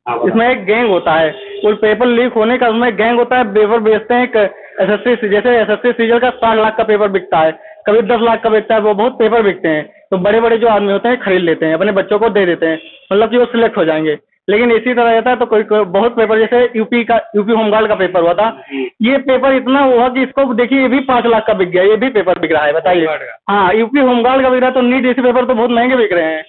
इसमें एक गैंग होता है, वो पेपर लीक होने का उसमें गैंग होता है, पेपर बेचते हैं। एसएससी जैसे एसएससी सीजल का 60 लाख का पेपर बिकता है, कभी 10 लाख का बिकता है, वो बहुत पेपर बिकते हैं। तो बड़े बड़े जो आदमी होते हैं खरीद लेते हैं, अपने बच्चों को दे देते हैं, मतलब कि वो सिलेक्ट हो जाएंगे। लेकिन इसी तरह रहता है तो कोई बहुत पेपर, जैसे यूपी होमगार्ड का पेपर हुआ था, ये पेपर इतना हुआ कि इसको देखिए ये भी 5 लाख का बिक गया, ये भी पेपर बिक रहा है, बताइए। हाँ, यूपी होमगार्ड का बिक रहा है, तो नीट जैसे पेपर तो बहुत महंगे बिक रहे हैं।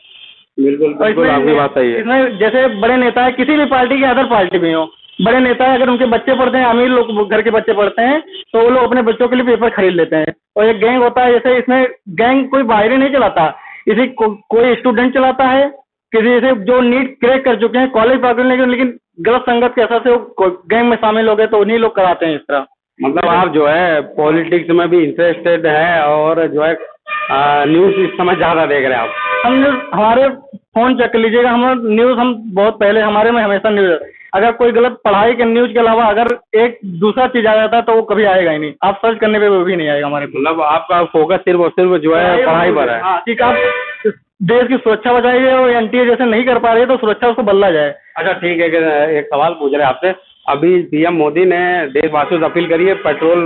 बिल्कुल बिल्कुल, आपकी बात सही है। इसमें जैसे बड़े नेता है, किसी भी पार्टी के, अदर पार्टी में हो, बड़े नेता है, अगर उनके बच्चे पढ़ते हैं, अमीर लोग घर के बच्चे पढ़ते हैं, तो वो लोग अपने बच्चों के लिए पेपर खरीद लेते हैं। और एक गैंग होता है, जैसे इसमें गैंग कोई बाहरी नहीं चलाता, इसी कोई स्टूडेंट चलाता है, किसी से जो नीट क्रैक कर चुके हैं, कॉलेज पकड़ लेकिन गलत संगत के असर से वो गैंग में शामिल हो गए, तो उन्हीं लोग कराते हैं इस तरह। मतलब आप जो है पॉलिटिक्स में भी इंटरेस्टेड है और जो है न्यूज़ इस समय ज़्यादा देख रहे हैं आप। हम हमारे फोन चेक कर लीजिएगा, हम न्यूज़ हम बहुत पहले, हमारे में हमेशा न्यूज़, अगर कोई गलत पढ़ाई के न्यूज़ के अलावा अगर एक दूसरा चीज़ आ जाता है तो वो कभी आएगा ही नहीं, आप सर्च करने पे वो भी नहीं आएगा हमारे। मतलब आपका फोकस सिर्फ और सिर्फ जो है पढ़ाई पर है। हाँ ठीक, आप देश की सुरक्षा बचाइए और एनटीए जैसे नहीं कर पा रहे तो सुरक्षा उसको बदला जाए। अच्छा ठीक है, एक सवाल पूछ रहे हैं आपसे। अभी पीएम मोदी ने देशवासियों से अपील करी है पेट्रोल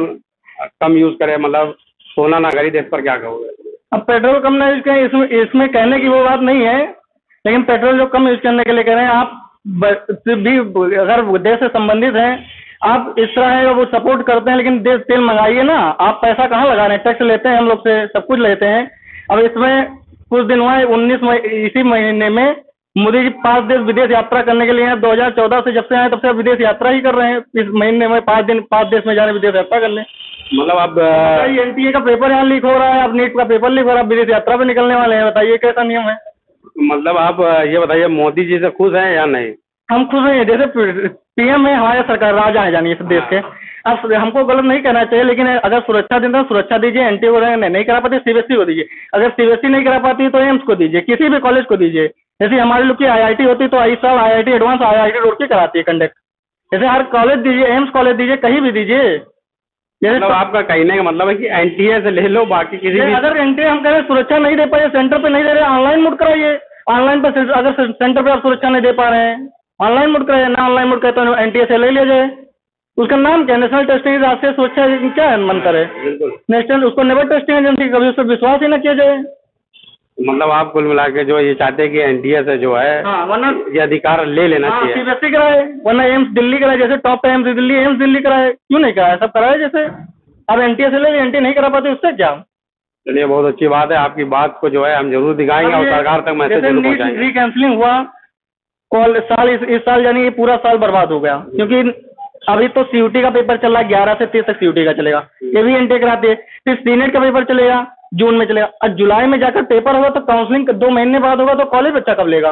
कम यूज़ करें, मतलब सोना ना खरीदे, इस पर क्या कहोगे? अब पेट्रोल कम ना यूज करें, इसमें कहने की वो बात नहीं है, लेकिन पेट्रोल जो कम यूज करने के लिए कह रहे हैं आप, भी अगर देश से संबंधित हैं, आप इस तरह है वो सपोर्ट करते हैं, लेकिन देश तेल मंगाइए ना, आप पैसा कहाँ लगा रहे हैं, टैक्स लेते हैं हम लोग से, सब कुछ लेते हैं। अब इसमें कुछ दिन हुआ है, 19 इसी महीने में मोदी जी 5 देश विदेश यात्रा करने के लिए हैं। 2014 से जब से आए तब से विदेश यात्रा ही कर रहे हैं, इस महीने में 5 देश में जा रहे हैं विदेश यात्रा करने। मतलब अब एनटीए का पेपर यहाँ लीक हो रहा है, अब नीट का पेपर लीक हो रहा है, विदेश यात्रा पे निकलने वाले हैं, बताइए कैसा नियम है। मतलब आप ये बताइए मोदी जी से खुश हैं या नहीं? हम खुश हैं, जैसे पीएम है हमारे सरकार, राजा है जानिए इस देश के। अब हमको गलत नहीं कहना चाहिए, लेकिन अगर सुरक्षा देते हैं सुरक्षा दीजिए, एनटीए को नहीं करा पाती सीबीएसई को दीजिए, अगर सीबीएसई नहीं करा पाती तो एम्स को दीजिए, किसी भी कॉलेज को दीजिए। जैसे हमारे लोग की आईआईटी होती तो इस साल आईआईटी एडवांस आईआईटी रुड़की कराती है कंडक्ट, जैसे हर कॉलेज दीजिए, एम्स कॉलेज दीजिए, कहीं भी दीजिए। मतलब आपका कहने का मतलब है कि एनटीए से ले लो, बाकी किसी भी अगर एनटीए हम कह रहे सुरक्षा नहीं दे पाए, सेंटर पे नहीं दे रहे, ऑनलाइन मोड कराइए। ऑनलाइन पर अगर सेंटर पे आप सुरक्षा नहीं दे पा रहे हैं, ऑनलाइन मोड कराइए, ना ऑनलाइन मोड कहते हैं एनटीए से ले लिया जाए। उसका नाम क्या है, नेशनल टेस्टिंग राष्ट्रीय सुरक्षा, क्या मंत्र है, नेशनल, उसको नेवर टेस्टिंग एजेंसी, कभी उस पर विश्वास ही ना किया जाए। मतलब आप कुल मिला के जो ये चाहते हैं कि एनटीए से जो है हाँ, वरना ये अधिकार ले लेना चाहिए। सीबीएसई कराए, वरना एम्स दिल्ली कराए, जैसे top AIIMS Delhi, AIIMS Delhi कराए, क्यों नहीं कराए, सब कराए जैसे। अब एनटीए से ले, एनटीए नहीं करा पाते उससे क्या। चलिए बहुत अच्छी बात है, आपकी बात को जो है हम जरूर दिखाएंगे और सरकार तक मैसेज जरूर पहुंचाएंगे। रीकैंसलिंग हुआ इस साल, यानी ये पूरा साल बर्बाद हो गया, क्योंकि अभी तो सीयूटी का पेपर चल रहा है, 11 से 30 तक सीयूटी का चलेगा, ये भी एनटीए कराती है। फिर सीनेट का पेपर चलेगा, जून में चलेगा, और जुलाई में जाकर पेपर होगा, तो काउंसलिंग 2 महीने बाद होगा, तो कॉलेज बच्चा कब लेगा।